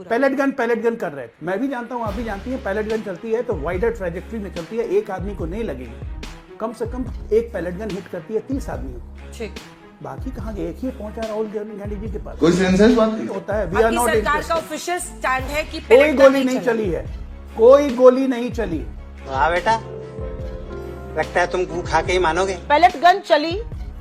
पूरा। Pellet gun कर रहे थे। मैं भी जानता हूँ, आप भी जानती हैं, पैलेट गन चलती है तो वाइडर ट्रेजेक्ट्री में चलती है, एक आदमी को नहीं लगेगी, कम से कम एक पैलेट गन हिट करती है 30 आदमियों को। ठीक, बाकी कहाँ गए, एक ही पहुंचा राहुल गांधी जी के पास। कोई सेंसेस बात नहीं होता है। वी आर नॉट सरकार का ऑफिशियल स्टैंड है कि कोई गोली नहीं चली है, कोई गोली नहीं चली। वाह बेटा, लगता है तुम गू खा के ही मानोगे। पैलेट गन चली,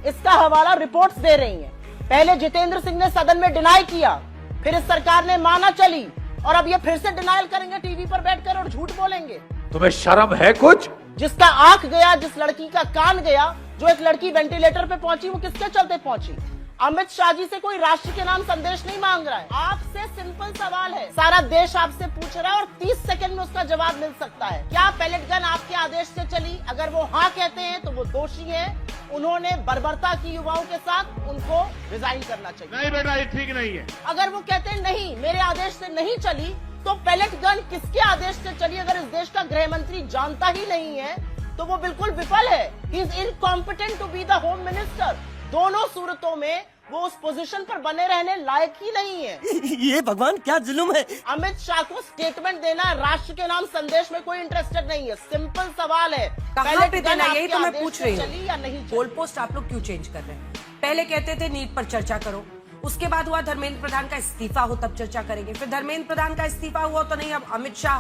इसका हवाला रिपोर्ट्स दे रही हैं। पहले जितेंद्र सिंह ने सदन में डिनाई किया, फिर इस सरकार ने माना चली, और अब ये फिर से डिनायल करेंगे टीवी पर बैठकर और झूठ बोलेंगे। तुम्हें शर्म है कुछ? जिसका आंख गया, जिस लड़की का कान गया, जो एक लड़की वेंटिलेटर पे पहुंची, वो किसके चलते पहुंची? अमित शाह जी से कोई राष्ट्र के नाम संदेश नहीं मांग रहा है। आपसे सिंपल सवाल है, सारा देश आपसे पूछ रहा है और 30 सेकंड में उसका जवाब मिल सकता है। क्या पैलेट गन आपके आदेश से चली? अगर वो हाँ कहते हैं तो वो दोषी है, उन्होंने बर्बरता की युवाओं के साथ, उनको रिजाइन करना चाहिए। नहीं बेटा, ये ठीक नहीं है। अगर वो कहते हैं नहीं, मेरे आदेश से नहीं चली, तो पैलेट गन किसके आदेश से चली? अगर इस देश का गृह मंत्री जानता ही नहीं है तो वो बिल्कुल विफल है। He is incompetent to be the home minister. दोनों सूरतों में वो उस पोजीशन पर बने रहने लायक ही नहीं है। ये भगवान क्या जुल्म है। अमित शाह को स्टेटमेंट देना, राष्ट्र के नाम संदेश में कोई इंटरेस्टेड नहीं है। सिंपल सवाल है, कहाँ पे देना, यही तो मैं आदेश पूछ से रही चली या नहीं हूँ। चली? गोल पोस्ट आप लोग क्यों चेंज कर रहे हैं? पहले कहते थे नीट पर चर्चा करो, उसके बाद हुआ धर्मेंद्र प्रधान का इस्तीफा हो तब चर्चा करेंगे, फिर धर्मेंद्र प्रधान का इस्तीफा हुआ तो नहीं, अब अमित शाह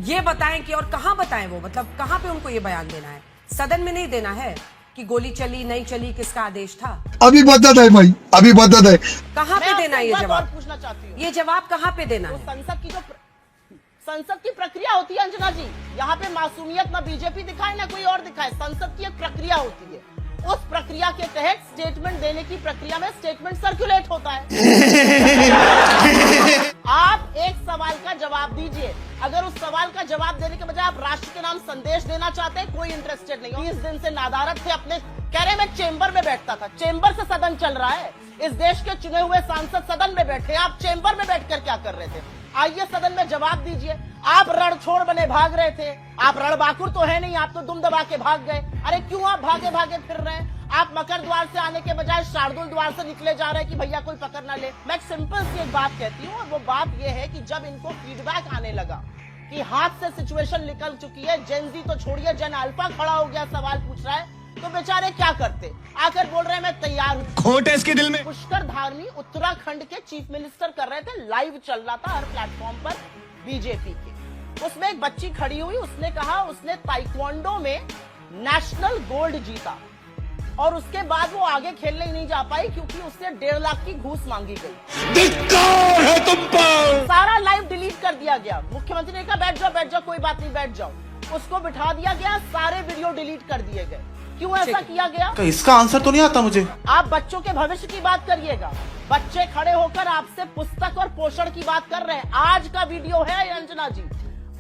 ये बताएं कि, और कहाँ बताएं वो, मतलब कहाँ पे उनको ये बयान देना है? सदन में नहीं देना है कि गोली चली नहीं चली, किसका आदेश था? अभी बता है भाई, अभी बता है। कहाँ पे देना है ये जवाब? पूछना चाहती हूँ, ये जवाब कहाँ पे देना है? संसद की प्रक्रिया होती है अंजना जी। यहाँ पे मासूमियत ना बीजेपी दिखाए ना कोई और दिखाए। संसद की एक प्रक्रिया होती है, उस प्रक्रिया के तहत स्टेटमेंट देने की प्रक्रिया में स्टेटमेंट सर्कुलेट होता है। आप एक सवाल का जवाब दीजिए। अगर उस सवाल का जवाब देने के बजाय आप राष्ट्र के नाम संदेश देना चाहते हैं, कोई इंटरेस्टेड नहीं। 20 दिन से नादारत थे अपने, कह रहे मैं चेंबर में बैठता था। चेंबर से सदन चल रहा है, इस देश के चुने हुए सांसद सदन में बैठे, आप चेंबर में बैठकर क्या कर रहे थे? आइए सदन में जवाब दीजिए। आप रणछोड़ बने भाग रहे थे, आप रणबांकुर तो है नहीं, आप तो दुम दबा के भाग गए। अरे क्यों आप भागे भागे फिर रहे हैं? आप मकर द्वार से आने के बजाय शार्दुल द्वार से निकले जा रहे हैं कि भैया कोई पकड़ ना ले। मैं सिंपल सी एक बात कहती हूँ, और वो बात ये है कि जब इनको फीडबैक आने लगा कि हाथ से सिचुएशन निकल चुकी है, जेन-ज़ी तो छोड़िए, जेन अल्फा खड़ा हो गया, सवाल पूछ रहा है, तो बेचारे क्या करते? आकर बोल रहे हैं मैं तैयार हूँ। खोट है इसके दिल में। पुष्कर धामी उत्तराखंड के चीफ मिनिस्टर कर रहे थे, लाइव चल रहा था हर प्लेटफॉर्म पर बीजेपी के। उसमें एक बच्ची खड़ी हुई, उसने कहा उसने ताइक्वांडो में नेशनल गोल्ड जीता, और उसके बाद वो आगे खेलने ही नहीं जा पाई क्योंकि उससे 1.5 लाख की घूस मांगी गई। धिक्कार है तुम पर। सारा लाइव डिलीट कर दिया गया। मुख्यमंत्री ने कहा बैठ जाओ, कोई बात नहीं, बैठ जाओ। उसको बिठा दिया गया, सारे वीडियो डिलीट कर दिए गए। क्यों ऐसा किया गया? तो इसका आंसर तो नहीं आता मुझे। आप बच्चों के भविष्य की बात करिएगा। बच्चे खड़े होकर आपसे पुस्तक और पोषण की बात कर रहे हैं। आज का वीडियो है अंजना जी,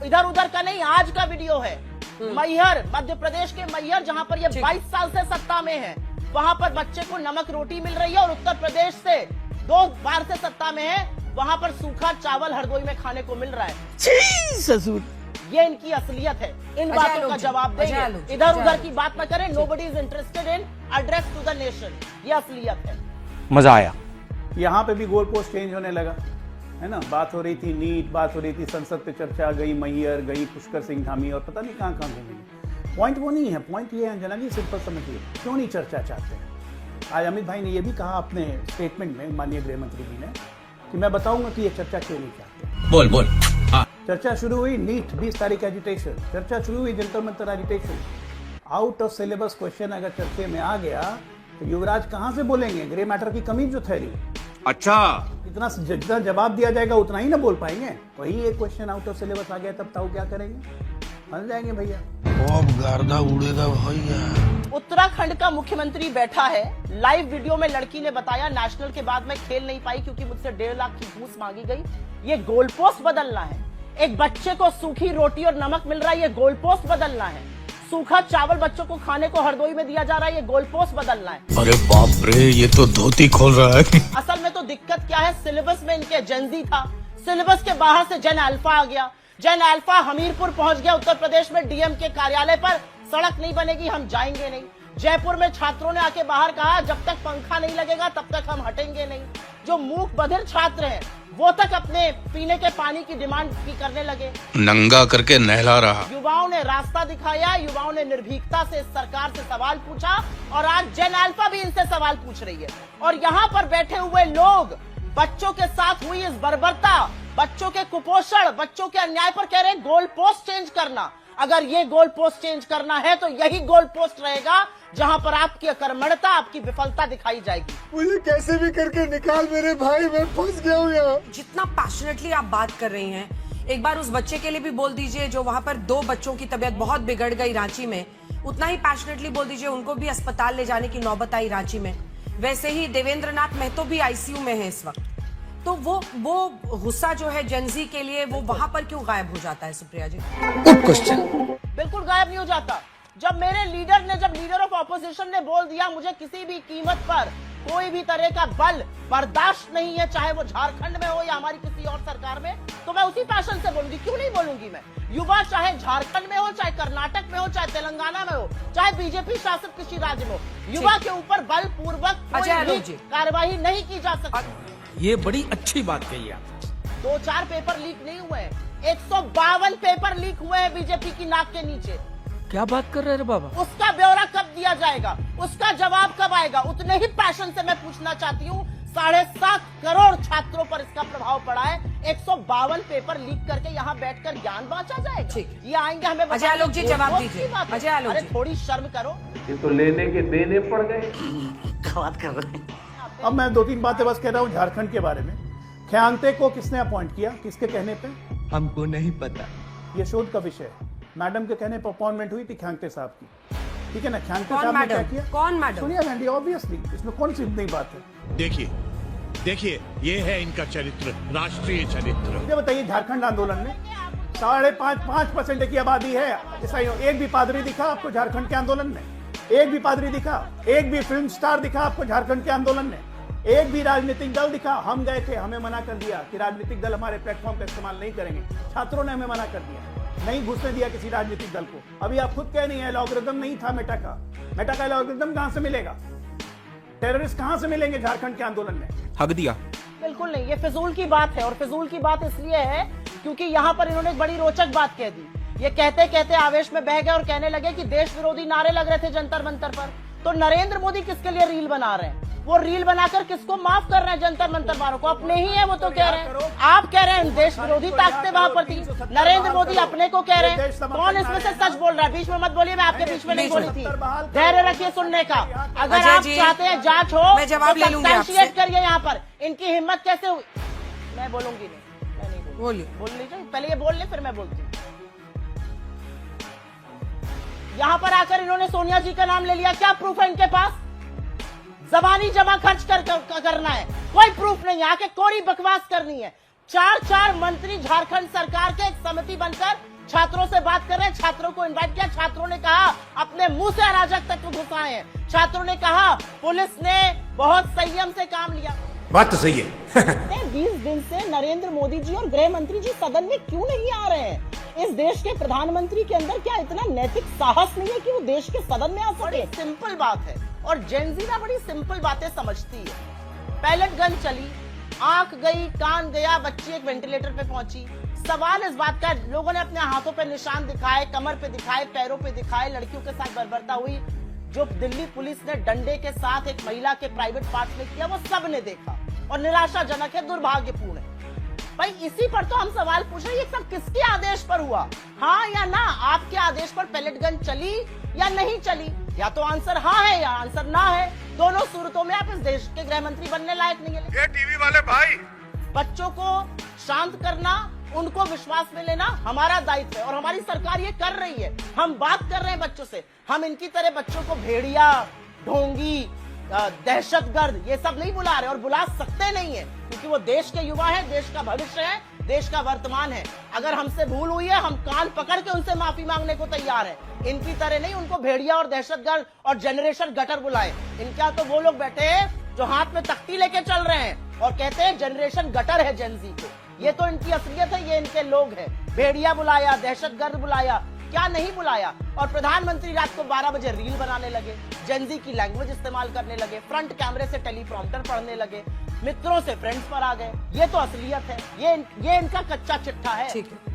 इधर उधर का नहीं, आज का वीडियो है। मैहर, मध्य प्रदेश के मैहर, जहां पर ये 22 साल से सत्ता में है, वहां पर बच्चे को नमक रोटी मिल रही है। और उत्तर प्रदेश से 2 बार से सत्ता में है, वहां पर सूखा चावल हरदोई में खाने को मिल रहा है। ससुर, ये इनकी असलियत है। इन बातों का जवाब देंगे, इधर उधर की बात न करें। Nobody is interested in address to the nation, ये असलियत है। मजा आया। यहाँ पे भी गोल पोस्ट चेंज होने लगा है ना। बात हो रही थी नीट, बात हो रही थी संसद पे चर्चा, गई मैहर, गई पुष्कर सिंह धामी, और पता नहीं कहाँ कहाँ घूमेंगे। पॉइंट वो नहीं है, पॉइंट ये है अंजना जी, सिंपल समझिए, क्यों नहीं चर्चा चाहते हैं। आज अमित भाई ने ये भी कहा अपने स्टेटमेंट में, माननीय गृह मंत्री जी ने, कि मैं बताऊंगा कि ये चर्चा क्यों नहीं चाहते। बोल चर्चा शुरू हुई नीट 20 तारीख एजिटेशन, चर्चा शुरू हुई Jantar Mantar agitation. Out of syllabus question अगर चर्चे में आ गया तो युवराज कहाँ से बोलेंगे? ग्रे मैटर की कमी जो ठहरी। अच्छा, जितना जवाब दिया जाएगा उतना ही ना बोल पाएंगे। वही एक क्वेश्चन आउट ऑफ सिलेबस आ गया, तब ताऊ क्या करेंगे? फंस जाएंगे भैया। अब गर्दा उड़ेगा भैया। उत्तराखंड का मुख्यमंत्री बैठा है, लाइव वीडियो में लड़की ने बताया नेशनल के बाद मैं खेल नहीं पाई क्योंकि मुझसे 1.5 लाख की घूस मांगी गई। ये गोल पोस्ट बदलना है। एक बच्चे को सूखी रोटी और नमक मिल रहा है, ये गोल पोस्ट बदलना है। सूखा चावल बच्चों को खाने को हरदोई में दिया जा रहा है, ये गोल पोस्ट बदलना है। अरे बाप रे, ये तो धोती खोल रहा है। असल में तो दिक्कत क्या है, सिलेबस में इनके जेन-ज़ी था, सिलेबस के बाहर से जेन अल्फा आ गया। जेन अल्फा हमीरपुर पहुंच गया उत्तर प्रदेश में, डीएम के कार्यालय पर। सड़क नहीं बनेगी, हम जाएंगे नहीं। जयपुर में छात्रों ने आके बाहर कहा जब तक पंखा नहीं लगेगा तब तक हम हटेंगे नहीं। जो मूक बधिर छात्र हैं वो तक अपने पीने के पानी की डिमांड की करने लगे। नंगा करके नहला रहा। युवाओं ने रास्ता दिखाया, युवाओं ने निर्भीकता से इस सरकार से सवाल पूछा और आज जेन अल्फा भी इनसे सवाल पूछ रही है। और यहाँ पर बैठे हुए लोग बच्चों के साथ हुई इस बर्बरता, बच्चों के कुपोषण, बच्चों के अन्याय पर कह रहे हैं गोल पोस्ट चेंज करना। अगर ये गोल पोस्ट चेंज करना है तो यही गोल पोस्ट रहेगा जहां पर आपकी अकर्मण्यता, आपकी विफलता दिखाई जाएगी। मुझे कैसे भी करके निकाल मेरे भाई, मैं फंस गया हूँ यहाँ। जितना पैशनेटली आप बात कर रही हैं, एक बार उस बच्चे के लिए भी बोल दीजिए जो वहां पर 2 बच्चों की तबीयत बहुत बिगड़ गई रांची में, उतना ही पैशनेटली बोल दीजिए उनको भी अस्पताल ले जाने की नौबत आई रांची में। वैसे ही देवेंद्र नाथ महतो भी आईसीयू में है इस वक्त। तो वो गुस्सा जो है जेनजी के लिए वो वहां पर क्यों गायब हो जाता है सुप्रिया जी? Good question. बिल्कुल गायब नहीं हो जाता। जब मेरे लीडर ने, जब लीडर ऑफ ऑपोजिशन ने बोल दिया मुझे किसी भी कीमत पर कोई भी तरह का बल बर्दाश्त नहीं है, चाहे वो झारखंड में हो या हमारी किसी और सरकार में, तो मैं उसी पैशन से बोलूंगी। क्यों नहीं बोलूंगी मैं? युवा चाहे झारखंड में हो, चाहे कर्नाटक में हो, चाहे तेलंगाना में हो, चाहे बीजेपी शासित किसी राज्य में हो, युवा के ऊपर बल पूर्वक कोई भी कार्यवाही नहीं की जा सकती। ये बड़ी अच्छी बात कही आप। 2-4 पेपर लीक नहीं हुए हैं, 152 पेपर लीक हुए हैं बीजेपी की नाक के नीचे। क्या बात कर रहे हैं बाबा? उसका ब्यौरा कब दिया जाएगा, उसका जवाब कब आएगा? उतने ही पैशन से मैं पूछना चाहती हूँ, 7.5 करोड़ छात्रों पर इसका प्रभाव पड़ा है। 152 पेपर लीक करके यहाँ बैठकर ज्ञान बांटा जाएगा? ये आएंगे हमें अजय आलोक जी जवाब दीजिए। अजय आलोक जी, थोड़ी शर्म करो। ये तो लेने के देने पड़ गए। बात कर रहे हैं। अब मैं 2-3 बातें बस कह रहा हूँ झारखंड के बारे में। ख्यांते को किसने अपॉइंट किया, किसके कहने पे? हमको नहीं पता। ये शोध का विषय है। मैडम के कहने पर अपॉइंटमेंट हुई थी ख्यांते साहब की, ठीक है ना? ख्यांते कौन साहब ने क्या मैडम? किया? कौन मैडम? सोनिया गांधी, ऑब्वियसली। इसमें कौन सी नई बात है? देखिए ये है इनका चरित्र, राष्ट्रीय चरित्र। मुझे बताइए, झारखंड आंदोलन में 5.5% की आबादी है, ऐसा एक भी पादरी दिखा आपको झारखंड के आंदोलन में? एक भी पादरी दिखा? एक भी फिल्म स्टार दिखा आपको झारखंड के आंदोलन में? एक भी राजनीतिक दल दिखा? हम गए थे, हमें मना कर दिया कि राजनीतिक दल हमारे प्लेटफॉर्म का इस्तेमाल नहीं करेंगे। छात्रों ने हमें मना कर दिया, नहीं घुसने दिया किसी राजनीतिक दल को। अभी आप खुद कह नहीं है एल्गोरिदम नहीं था मेटा का। मेटा का एल्गोरिदम कहां से मिलेगा? टेररिस्ट कहां से मिलेंगे झारखंड के आंदोलन में? हक दिया। बिल्कुल नहीं, ये फिजूल की बात है। और फिजूल की बात इसलिए है क्योंकि यहाँ पर इन्होंने एक बड़ी रोचक बात कह दी। ये कहते कहते आवेश में बह गए और कहने लगे कि देश विरोधी नारे लग रहे थे जंतर मंतर पर। तो नरेंद्र मोदी किसके लिए रील बना रहे हैं? वो रील बनाकर किसको माफ कर रहे हैं? जंतर मंतर वालों को। अपने ही है वो तो कह रहे हैं। आप कह रहे हैं देश विरोधी ताकतें वहां पर थी। नरेंद्र मोदी अपने को कह रहे हैं। कौन इसमें से सच बोल रहा है? बीच में मत बोलिए, मैं आपके बीच में नहीं बोली थी। धैर्य रखिए सुनने का। अगर आप चाहते हैं जांच हो मैं जवाब ले लूंगी आपसे। सब्सटैंशिएट करिए। यहाँ पर इनकी हिम्मत कैसे हुई? मैं बोलूंगी नहीं, मैं नहीं बोलिए। बोल लीजिए, पहले ये बोल ले फिर मैं बोलती हूँ। यहाँ पर आकर इन्होंने सोनिया जी का नाम ले लिया। क्या प्रूफ है इनके पास? जबानी जमा खर्च करना है, कोई प्रूफ नहीं है। आके कोरी बकवास करनी है। 4 मंत्री झारखंड सरकार के एक समिति बनकर छात्रों से बात कर रहे हैं। छात्रों को इनवाइट किया, छात्रों ने कहा अपने मुंह से अराजक तत्व घुसाए हैं। छात्रों ने कहा पुलिस ने बहुत संयम से काम लिया। बात तो सही है। 20 दिन से नरेंद्र मोदी जी और गृह मंत्री जी सदन में क्यों नहीं आ रहे हैं? इस देश के प्रधानमंत्री के अंदर क्या इतना नैतिक साहस नहीं है कि वो देश के सदन में आ सके? सिंपल बात है। और जेनजी ना बड़ी सिंपल बातें समझती है। पैलेट गन चली, आंख गई, कान गया, बच्ची एक वेंटिलेटर पे पहुंची। सवाल इस बात का, लोगों ने अपने हाथों पे निशान दिखाए, कमर पे दिखाए, पैरों पे दिखाए, लड़कियों के साथ बर्बरता हुई। जो दिल्ली पुलिस ने डंडे के साथ एक महिला के प्राइवेट पार्ट में किया, वो सब ने देखा और निराशाजनक है, दुर्भाग्यपूर्ण है। भाई इसी पर तो हम सवाल पूछ रहे हैं, ये सब किसके आदेश पर हुआ? हाँ या ना? आपके आदेश पर पैलेट गन चली या नहीं चली? या तो आंसर हाँ है या आंसर ना है। दोनों सूरतों में आप इस देश के गृह मंत्री बनने लायक नहीं है। ये टीवी वाले भाई, बच्चों को शांत करना, उनको विश्वास में लेना हमारा दायित्व है और हमारी सरकार ये कर रही है। हम बात कर रहे हैं बच्चों से। हम इनकी तरह बच्चों को भेड़िया, ढोंगी, दहशतगर्द ये सब नहीं बुला रहे और बुला सकते नहीं है, क्योंकि वो देश के युवा है, देश का भविष्य है, देश का वर्तमान है। अगर हमसे भूल हुई है, हम कान पकड़ के उनसे माफी मांगने को तैयार है। इनकी तरह नहीं उनको भेड़िया और दहशतगर्द और जनरेशन गटर बुलाए। इनका तो वो लोग बैठे हैं जो हाथ में तख्ती लेके चल रहे हैं और कहते हैं जनरेशन गटर है जेनजी को। ये तो इनकी असलियत है, ये इनके लोग हैं। भेड़िया बुलाया, दहशतगर्द बुलाया, क्या नहीं बुलाया। और प्रधानमंत्री रात को 12 बजे रील बनाने लगे, जेनजी की लैंग्वेज इस्तेमाल करने लगे, फ्रंट कैमरे से टेलीप्रॉम्प्टर पढ़ने लगे, मित्रों से फ्रेंड्स पर आ गए। ये तो असलियत है, ये इनका कच्चा चिट्ठा है। ठीक है।